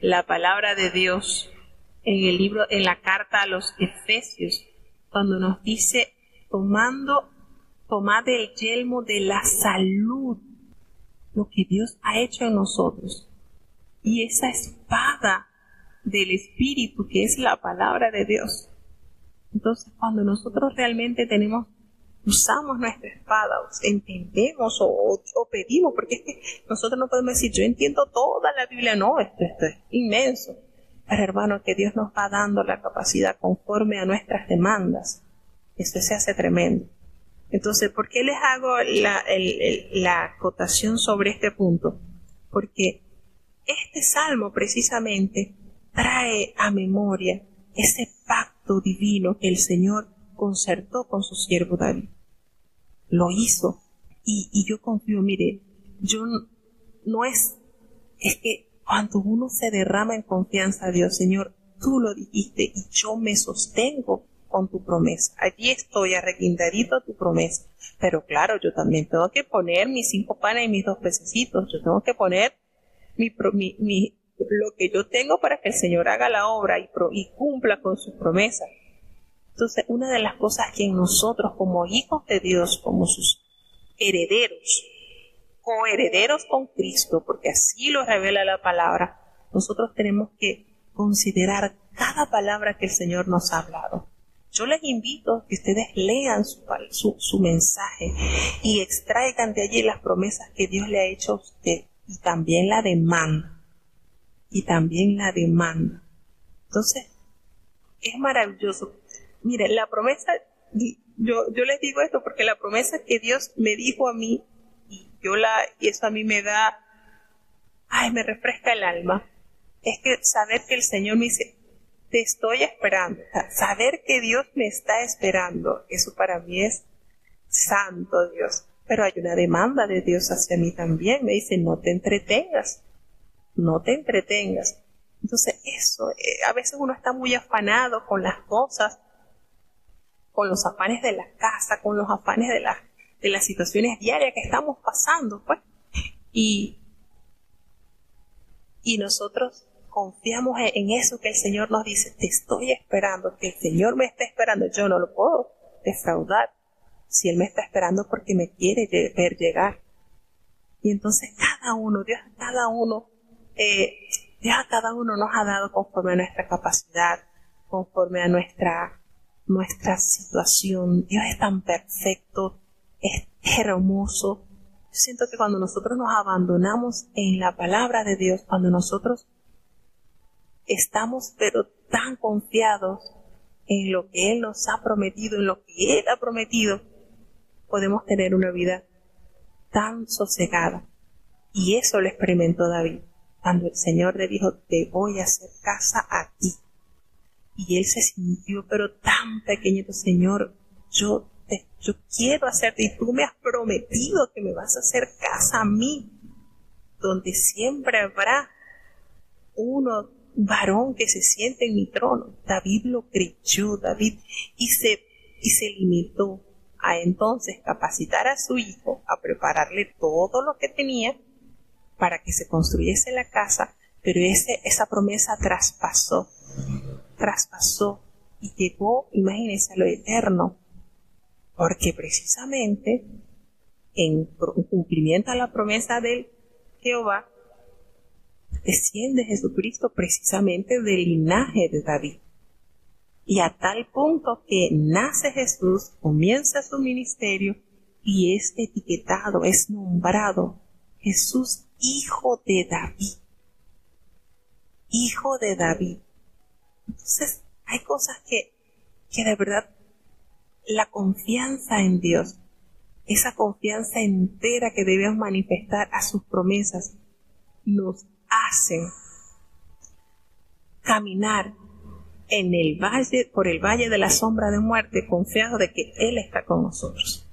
la palabra de Dios en el libro, en la carta a los Efesios, cuando nos dice, tomad el yelmo de la salud, lo que Dios ha hecho en nosotros, y esa espada del Espíritu que es la palabra de Dios. Entonces, cuando nosotros realmente tenemos usamos nuestra espada, entendemos o pedimos, porque es que nosotros no podemos decir, yo entiendo toda la Biblia, no, esto es inmenso. Pero hermano, que Dios nos va dando la capacidad conforme a nuestras demandas. Eso se hace tremendo. Entonces, ¿por qué les hago la acotación sobre este punto? Porque este salmo precisamente trae a memoria ese pacto divino que el Señor concertó con su siervo David. Lo hizo. Y yo confío, mire, es que cuando uno se derrama en confianza a Dios, Señor, tú lo dijiste y yo me sostengo con tu promesa. Allí estoy arreguindadito a tu promesa. Pero claro, yo también tengo que poner mis 5 panes y mis 2 pececitos. Yo tengo que poner lo que yo tengo para que el Señor haga la obra y cumpla con sus promesas. Entonces, una de las cosas que en nosotros, como hijos de Dios, como sus herederos, coherederos con Cristo, porque así lo revela la palabra, nosotros tenemos que considerar cada palabra que el Señor nos ha hablado. Yo les invito a que ustedes lean su mensaje y extraigan de allí las promesas que Dios le ha hecho a usted y también la demanda. Entonces, es maravilloso. Mire, la promesa, yo les digo esto porque la promesa que Dios me dijo a mí, y eso a mí me refresca el alma, es que saber que el Señor me dice, te estoy esperando. Saber que Dios me está esperando, eso para mí es santo Dios. Pero hay una demanda de Dios hacia mí también. Me dice, no te entretengas. Entonces eso, a veces uno está muy afanado con las cosas, con los afanes de la casa, con los afanes de las situaciones diarias que estamos pasando, pues. Y nosotros confiamos en eso que el Señor nos dice, te estoy esperando, que el Señor me está esperando, yo no lo puedo defraudar. Si Él me está esperando porque me quiere ver llegar. Y entonces Dios a cada uno nos ha dado conforme a nuestra capacidad, conforme a nuestra situación. Dios es tan perfecto, es hermoso. Yo siento que cuando nosotros nos abandonamos en la palabra de Dios, cuando nosotros estamos pero tan confiados en lo que Él nos ha prometido, en lo que Él ha prometido, podemos tener una vida tan sosegada. Y eso lo experimentó David, cuando el Señor le dijo, te voy a hacer casa a ti. Y él se sintió pero tan pequeñito, Señor, yo quiero hacerte, y tú me has prometido que me vas a hacer casa a mí, donde siempre habrá un varón que se siente en mi trono. David lo creyó, y se limitó a entonces capacitar a su hijo, a prepararle todo lo que tenía para que se construyese la casa, pero esa promesa traspasó y llegó, imagínense, a lo eterno, porque precisamente en cumplimiento a la promesa de Jehová desciende Jesucristo precisamente del linaje de David. Y a tal punto que nace Jesús, comienza su ministerio y es etiquetado, es nombrado Jesús, hijo de David. Hijo de David. Entonces, hay cosas que de verdad, la confianza en Dios, esa confianza entera que debemos manifestar a sus promesas, nos hacen caminar por el valle de la sombra de muerte, confiados de que Él está con nosotros.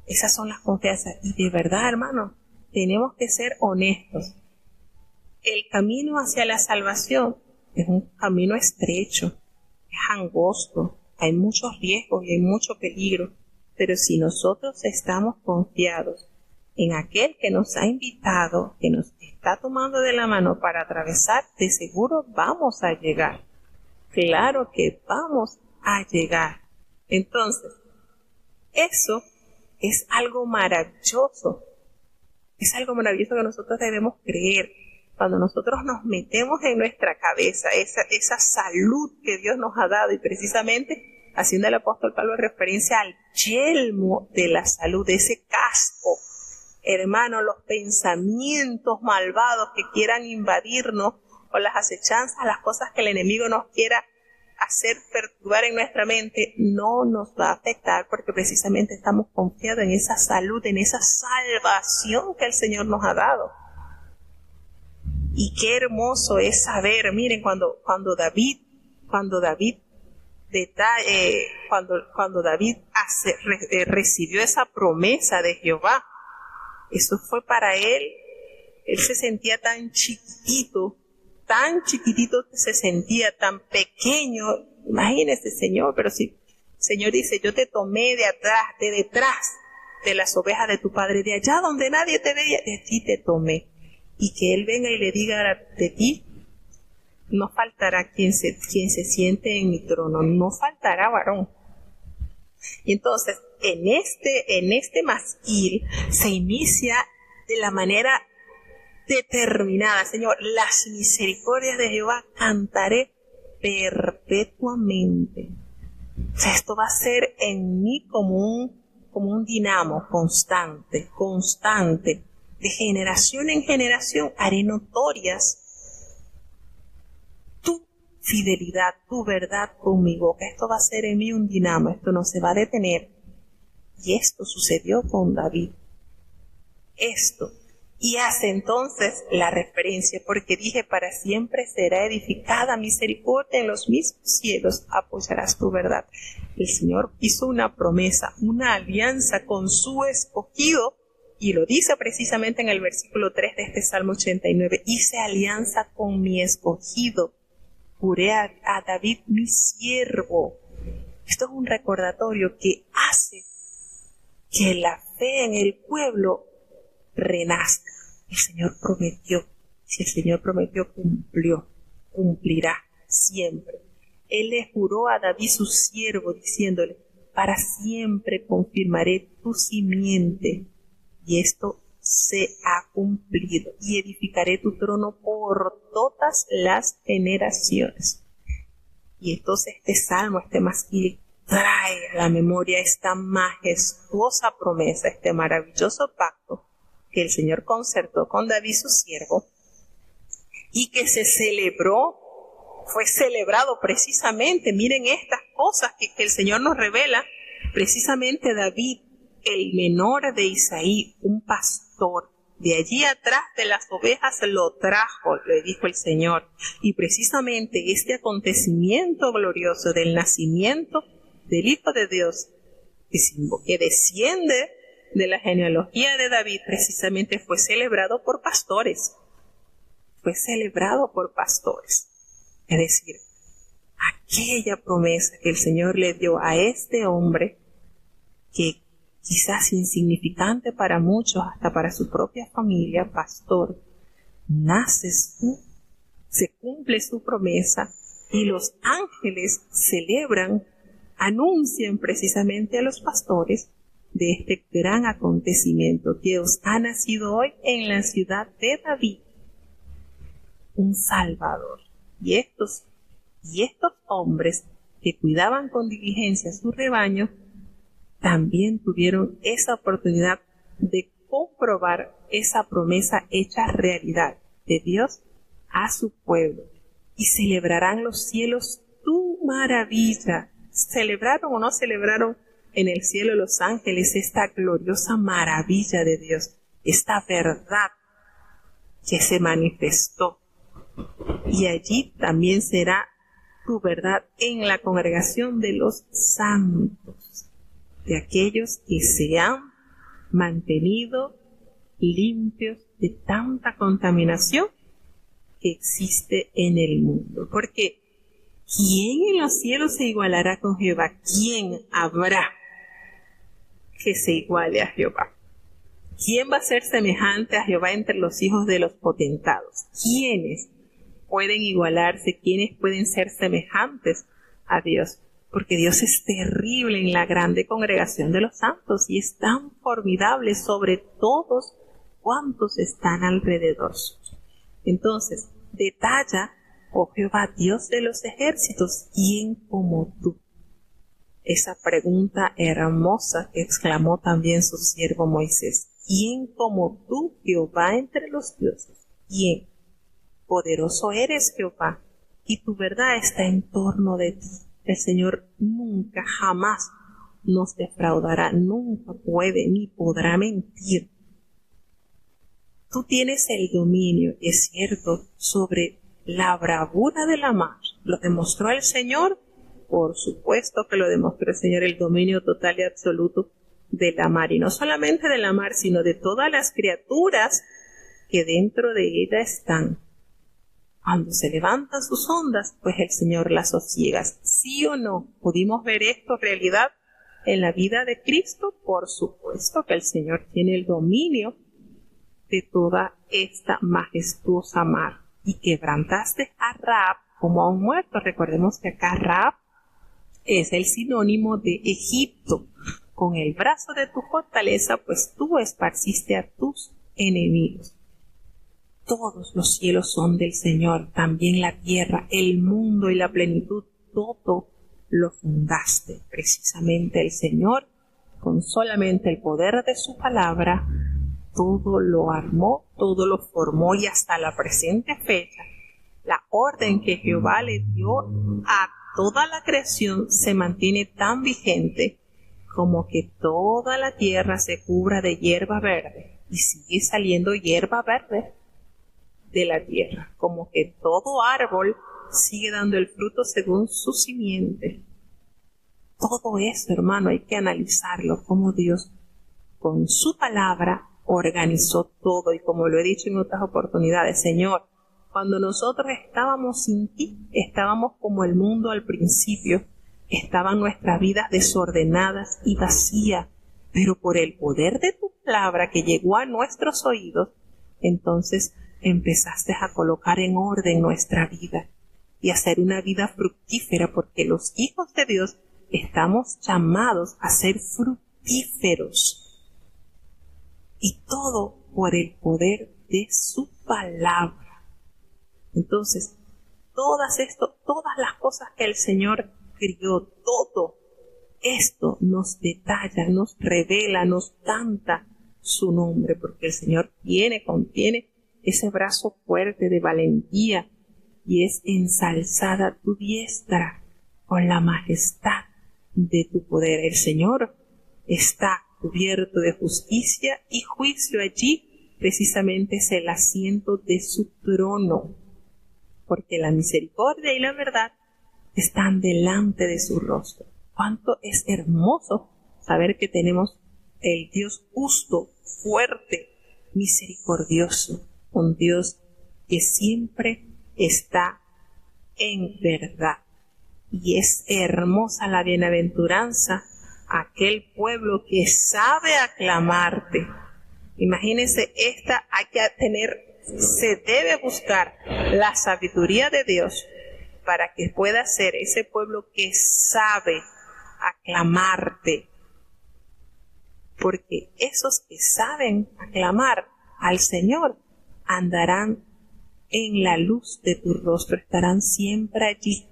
Esas son las confianzas. Y de verdad, hermano, tenemos que ser honestos. El camino hacia la salvación es un camino estrecho, es angosto, hay muchos riesgos y hay mucho peligro. Pero si nosotros estamos confiados en aquel que nos ha invitado, que nos está tomando de la mano para atravesar, de seguro vamos a llegar. Claro que vamos a llegar. Entonces, eso es algo maravilloso. Es algo maravilloso que nosotros debemos creer. Cuando nosotros nos metemos en nuestra cabeza esa salud que Dios nos ha dado, y precisamente haciendo el apóstol Pablo referencia al yelmo de la salud, ese casco. Hermano, los pensamientos malvados que quieran invadirnos, o las acechanzas, las cosas que el enemigo nos quiera hacer perturbar en nuestra mente, no nos va a afectar, porque precisamente estamos confiados en esa salud, en esa salvación que el Señor nos ha dado. Y qué hermoso es saber, miren, cuando David recibió esa promesa de Jehová, eso fue para él se sentía tan chiquitito que se sentía, tan pequeño. Imagínese, Señor, pero si el Señor dice, yo te tomé de detrás de las ovejas de tu padre, de allá donde nadie te veía, de ti te tomé. Y que Él venga y le diga de ti, no faltará quien se siente en mi trono, no faltará varón. Y entonces, en este masquil se inicia de la manera determinada, Señor, las misericordias de Jehová cantaré perpetuamente. O sea, esto va a ser en mí como un dinamo constante. De generación en generación haré notorias tu fidelidad, tu verdad con mi boca. Esto va a ser en mí un dinamo, esto no se va a detener. Y esto sucedió con David. Y hace entonces la referencia, porque dije, para siempre será edificada misericordia en los mismos cielos, apoyarás tu verdad. El Señor hizo una promesa, una alianza con su escogido, y lo dice precisamente en el versículo 3 de este Salmo 89, hice alianza con mi escogido, juré a David mi siervo. Esto es un recordatorio que hace que la fe en el pueblo renazca. El Señor prometió. Si el Señor prometió, cumplirá siempre. Él le juró a David su siervo, diciéndole, para siempre confirmaré tu simiente. Y esto se ha cumplido. Y edificaré tu trono por todas las generaciones. Y entonces este salmo, este masquil, trae a la memoria esta majestuosa promesa, este maravilloso pacto que el Señor concertó con David su siervo, y que fue celebrado precisamente, miren estas cosas que el Señor nos revela, precisamente David, el menor de Isaí, un pastor, de allí atrás de las ovejas lo trajo, le dijo el Señor, y precisamente este acontecimiento glorioso del nacimiento del Hijo de Dios, que desciende de la genealogía de David, precisamente fue celebrado por pastores. Es decir, aquella promesa que el Señor le dio a este hombre, que quizás insignificante para muchos, hasta para su propia familia, pastor, se cumple su promesa, y los ángeles anuncian precisamente a los pastores de este gran acontecimiento, que os ha nacido hoy en la ciudad de David un Salvador. Y estos hombres que cuidaban con diligencia su rebaño también tuvieron esa oportunidad de comprobar esa promesa hecha realidad de Dios a su pueblo, y celebrarán los cielos tu maravilla. ¿Celebraron o no celebraron en el cielo los ángeles esta gloriosa maravilla de Dios, esta verdad que se manifestó? Y allí también será tu verdad en la congregación de los santos, de aquellos que se han mantenido limpios de tanta contaminación que existe en el mundo. Porque ¿quién en los cielos se igualará con Jehová? ¿Quién habrá que se iguale a Jehová? ¿Quién va a ser semejante a Jehová entre los hijos de los potentados? ¿Quiénes pueden igualarse? ¿Quiénes pueden ser semejantes a Dios? Porque Dios es terrible en la grande congregación de los santos, y es tan formidable sobre todos cuantos están alrededor suyo. Entonces, detalla, oh Jehová, Dios de los ejércitos, ¿quién como tú? esa pregunta hermosa que exclamó también su siervo Moisés. ¿Quién como tú, Jehová, entre los dioses? ¿Quién? Poderoso eres, Jehová, y tu verdad está en torno de ti. El Señor nunca, jamás nos defraudará, nunca puede ni podrá mentir. Tú tienes el dominio, es cierto, sobre la bravura de la mar. ¿Lo demostró el Señor? Por supuesto que lo demostró el Señor, el dominio total y absoluto de la mar. Y no solamente de la mar, sino de todas las criaturas que dentro de ella están. Cuando se levantan sus ondas, pues el Señor las sosiega. ¿Sí o no? ¿Pudimos ver esto realidad en la vida de Cristo? Por supuesto que el Señor tiene el dominio de toda esta majestuosa mar. Y quebrantaste a Rahab como a un muerto. Recordemos que acá Rahab es el sinónimo de Egipto. Con el brazo de tu fortaleza, pues tú esparciste a tus enemigos. Todos los cielos son del Señor, también la tierra, el mundo y la plenitud, todo lo fundaste. Precisamente el Señor, con solamente el poder de su palabra, todo lo armó, todo lo formó, y hasta la presente fecha, la orden que Jehová le dio a toda la creación se mantiene tan vigente como que toda la tierra se cubra de hierba verde, y sigue saliendo hierba verde de la tierra, como que todo árbol sigue dando el fruto según su simiente. Todo eso, hermano, hay que analizarlo, como Dios con su palabra organizó todo. Y como lo he dicho en otras oportunidades, Señor, cuando nosotros estábamos sin ti, estábamos como el mundo al principio, estaban nuestras vidas desordenadas y vacías, pero por el poder de tu palabra que llegó a nuestros oídos, entonces empezaste a colocar en orden nuestra vida y hacer una vida fructífera, porque los hijos de Dios estamos llamados a ser fructíferos, y todo por el poder de su palabra. Entonces, todas las cosas que el Señor crió, todo esto nos detalla, nos revela, nos canta su nombre, porque el Señor contiene ese brazo fuerte de valentía, y es ensalzada tu diestra con la majestad de tu poder. El Señor está cubierto de justicia y juicio. Allí precisamente es el asiento de su trono, porque la misericordia y la verdad están delante de su rostro. Cuánto es hermoso saber que tenemos el Dios justo, fuerte, misericordioso, un Dios que siempre está en verdad. Y es hermosa la bienaventuranza, aquel pueblo que sabe aclamarte. Imagínense, se debe buscar la sabiduría de Dios para que pueda ser ese pueblo que sabe aclamarte. Porque esos que saben aclamar al Señor andarán en la luz de tu rostro, estarán siempre allí,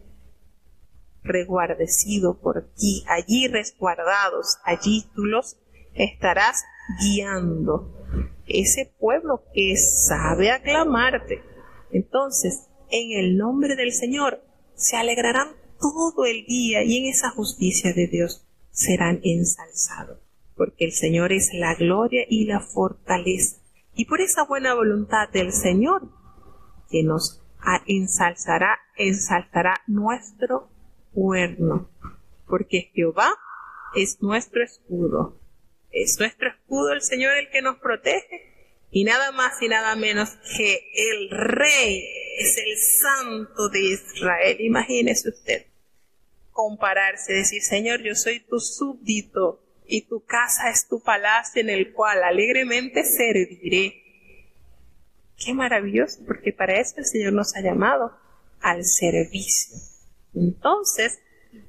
resguardecidos por ti, allí resguardados, allí tú los estarás guiando. Ese pueblo que sabe aclamarte. Entonces, en el nombre del Señor se alegrarán todo el día, y en esa justicia de Dios serán ensalzados, porque el Señor es la gloria y la fortaleza. Y por esa buena voluntad del Señor, que nos ensalzará nuestro cuerno, porque Jehová es nuestro escudo. Es nuestro escudo el Señor el que nos protege, y nada más y nada menos que el Rey es el Santo de Israel. Imagínese usted compararse, decir: Señor, yo soy tu súbdito, y tu casa es tu palacio en el cual alegremente serviré. Qué maravilloso, porque para eso el Señor nos ha llamado al servicio. Entonces,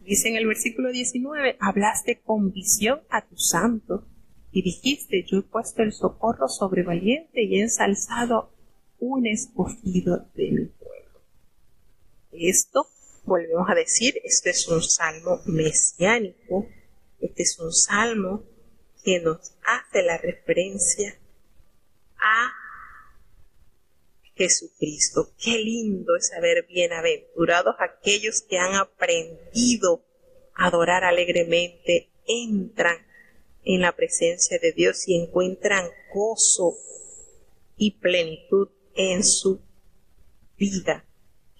dice en el versículo 19, hablaste con visión a tu santo, y dijiste: yo he puesto el socorro sobre valiente, y he ensalzado un escogido de mi pueblo. Esto volvemos a decir, este es un salmo mesiánico, este es un salmo que nos hace la referencia a Jesucristo. Qué lindo es saber bienaventurados aquellos que han aprendido a adorar alegremente, entran en la presencia de Dios y encuentran gozo y plenitud en su vida.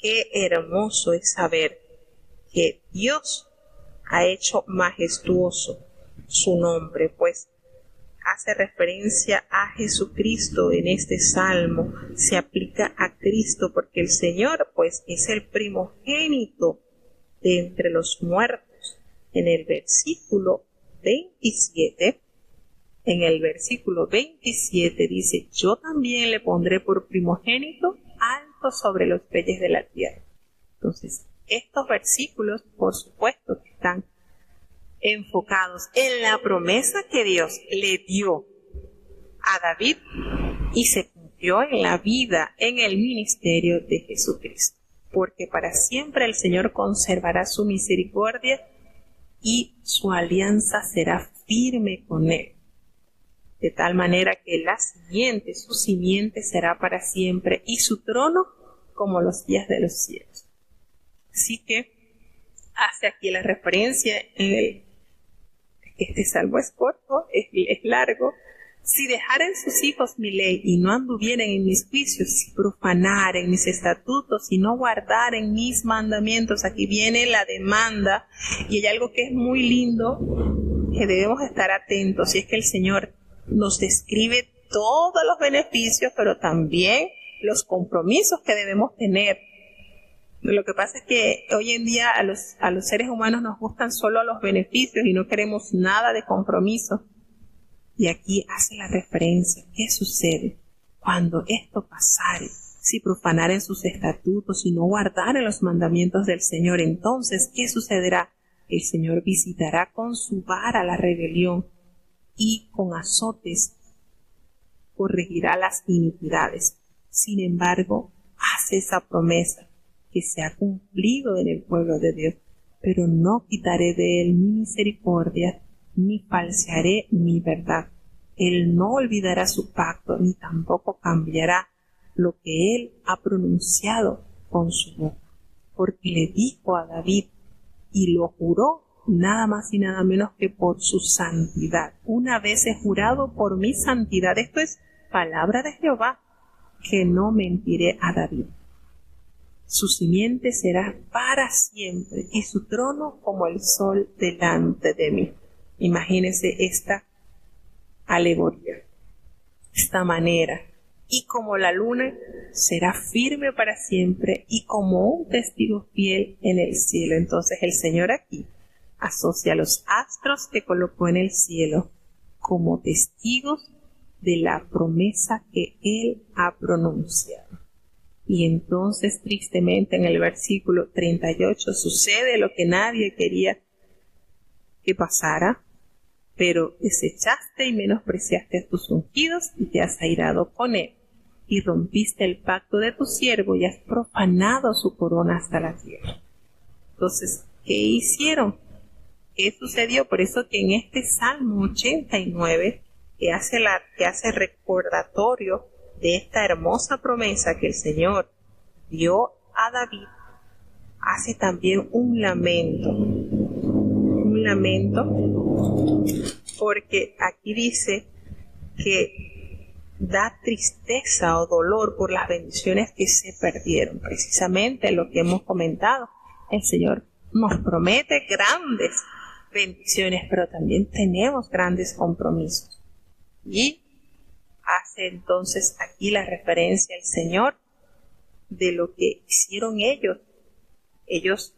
Qué hermoso es saber que Dios ha hecho majestuoso su nombre, pues hace referencia a Jesucristo en este salmo, se aplica a Cristo porque el Señor pues es el primogénito de entre los muertos. En el versículo 27, dice, yo también le pondré por primogénito alto sobre los reyes de la tierra. Entonces, estos versículos, por supuesto, que están enfocados en la promesa que Dios le dio a David y se cumplió en la vida, en el ministerio de Jesucristo. Porque para siempre el Señor conservará su misericordia y su alianza será firme con él. De tal manera que su simiente será para siempre y su trono como los días de los cielos. Así que hace aquí la referencia en este salmo es corto, es largo. Si dejaren sus hijos mi ley y no anduvieren en mis juicios, si profanaren mis estatutos y no guardaren mis mandamientos, aquí viene la demanda y hay algo que es muy lindo que debemos estar atentos, y es que el Señor nos describe todos los beneficios, pero también los compromisos que debemos tener. Lo que pasa es que hoy en día a los seres humanos nos gustan solo los beneficios y no queremos nada de compromiso. Y aquí hace la referencia. ¿Qué sucede cuando esto pasare? Si profanaren sus estatutos y no guardaren los mandamientos del Señor, entonces, ¿qué sucederá? El Señor visitará con su vara la rebelión y con azotes corregirá las iniquidades. Sin embargo, hace esa promesa que se ha cumplido en el pueblo de Dios, pero no quitaré de él mi misericordia, ni falsearé mi verdad. Él no olvidará su pacto, ni tampoco cambiará lo que él ha pronunciado con su boca. Porque le dijo a David, y lo juró nada más y nada menos que por su santidad. Una vez he jurado por mi santidad. Esto es palabra de Jehová, que no mentiré a David. Su simiente será para siempre y su trono como el sol delante de mí. Imagínense esta alegoría, esta manera. Y como la luna será firme para siempre y como un testigo fiel en el cielo. Entonces el Señor aquí asocia a los astros que colocó en el cielo como testigos de la promesa que Él ha pronunciado. Y entonces, tristemente, en el versículo 38 sucede lo que nadie quería que pasara, pero desechaste y menospreciaste a tus ungidos y te has airado con él, y rompiste el pacto de tu siervo y has profanado su corona hasta la tierra. Entonces, ¿qué hicieron? ¿Qué sucedió? Por eso que en este Salmo 89, que hace recordatorio de esta hermosa promesa que el Señor dio a David, hace también un lamento, porque aquí dice que da tristeza o dolor por las bendiciones que se perdieron. Precisamente lo que hemos comentado, el Señor nos promete grandes bendiciones, pero también tenemos grandes compromisos. Y hace entonces aquí la referencia al Señor de lo que hicieron ellos. Ellos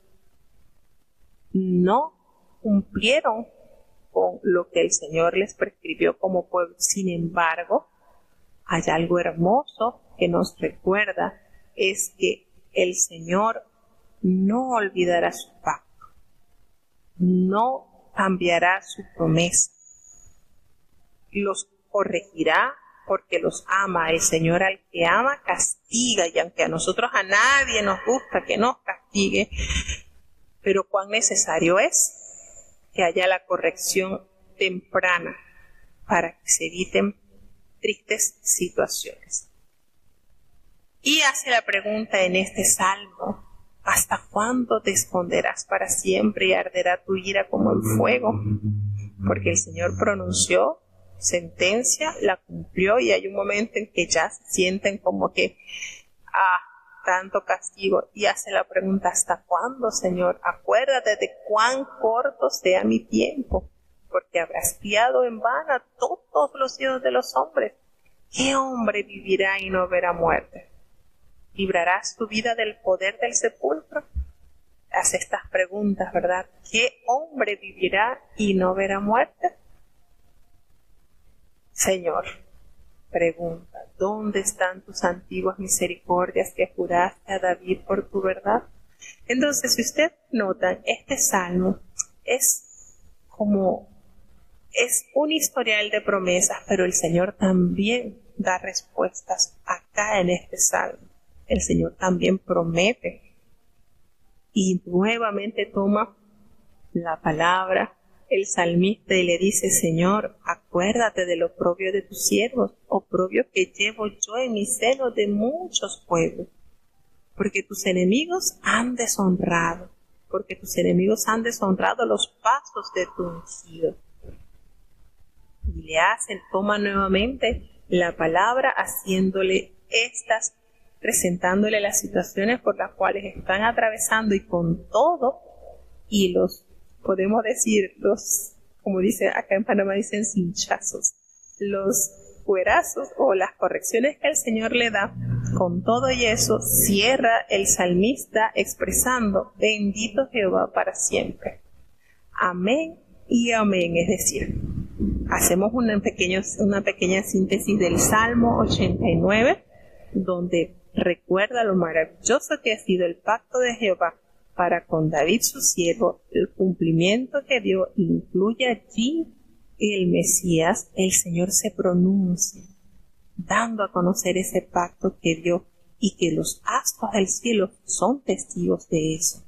no cumplieron con lo que el Señor les prescribió como pueblo. Sin embargo, hay algo hermoso que nos recuerda, es que el Señor no olvidará su pacto, no cambiará su promesa, los corregirá porque los ama. El Señor al que ama castiga, y aunque a nosotros a nadie nos gusta que nos castigue, pero cuán necesario es que haya la corrección temprana para que se eviten tristes situaciones. Y hace la pregunta en este salmo: ¿hasta cuándo te esconderás para siempre y arderá tu ira como el fuego? Porque el Señor pronunció sentencia, la cumplió, y hay un momento en que ya se sienten como que tanto castigo, y hace la pregunta: ¿hasta cuándo, Señor? Acuérdate de cuán corto sea mi tiempo, porque habrás criado en vano a todos los hijos de los hombres. ¿Qué hombre vivirá y no verá muerte? ¿Librarás tu vida del poder del sepulcro? Hace estas preguntas, ¿verdad? ¿Qué hombre vivirá y no verá muerte? Señor, pregunta: ¿dónde están tus antiguas misericordias que juraste a David por tu verdad? Entonces, si usted nota, este salmo es un historial de promesas, pero el Señor también da respuestas acá en este salmo. El Señor también promete y nuevamente toma la palabra el salmista y le dice: Señor, acuérdate del oprobio de tus siervos, oprobio que llevo yo en mi seno de muchos pueblos, porque tus enemigos han deshonrado los pasos de tu ungido. Y toma nuevamente la palabra, presentándole las situaciones por las cuales están atravesando, y con todo, y podemos decir, como dice acá en Panamá, dicen cinchazos, los cuerazos o las correcciones que el Señor le da, con todo y eso, cierra el salmista expresando: bendito Jehová para siempre. Amén y amén. Es decir, hacemos una pequeña síntesis del Salmo 89, donde recuerda lo maravilloso que ha sido el pacto de Jehová para con David su siervo, el cumplimiento que dio, incluye allí el Mesías. El Señor se pronuncia, dando a conocer ese pacto que dio, y que los astros del cielo son testigos de eso,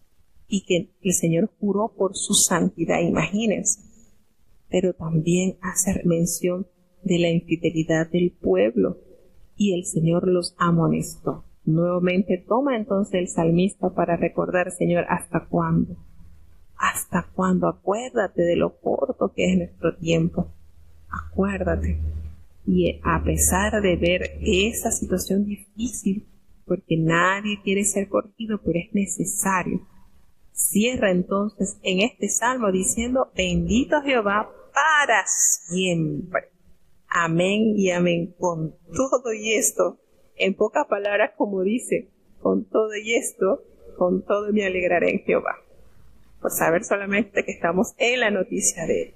y que el Señor juró por su santidad, imagínense. Pero también hace mención de la infidelidad del pueblo, y el Señor los amonestó. Nuevamente toma entonces el salmista para recordar: Señor, ¿hasta cuándo? ¿Hasta cuándo? Acuérdate de lo corto que es nuestro tiempo. Acuérdate. Y a pesar de ver esa situación difícil, porque nadie quiere ser corregido, pero es necesario, cierra entonces en este salmo diciendo: bendito Jehová para siempre. Amén y amén. Con todo y esto, en pocas palabras, como dice, con todo y esto, con todo me alegraré en Jehová. Por saber solamente que estamos en la noticia de Él.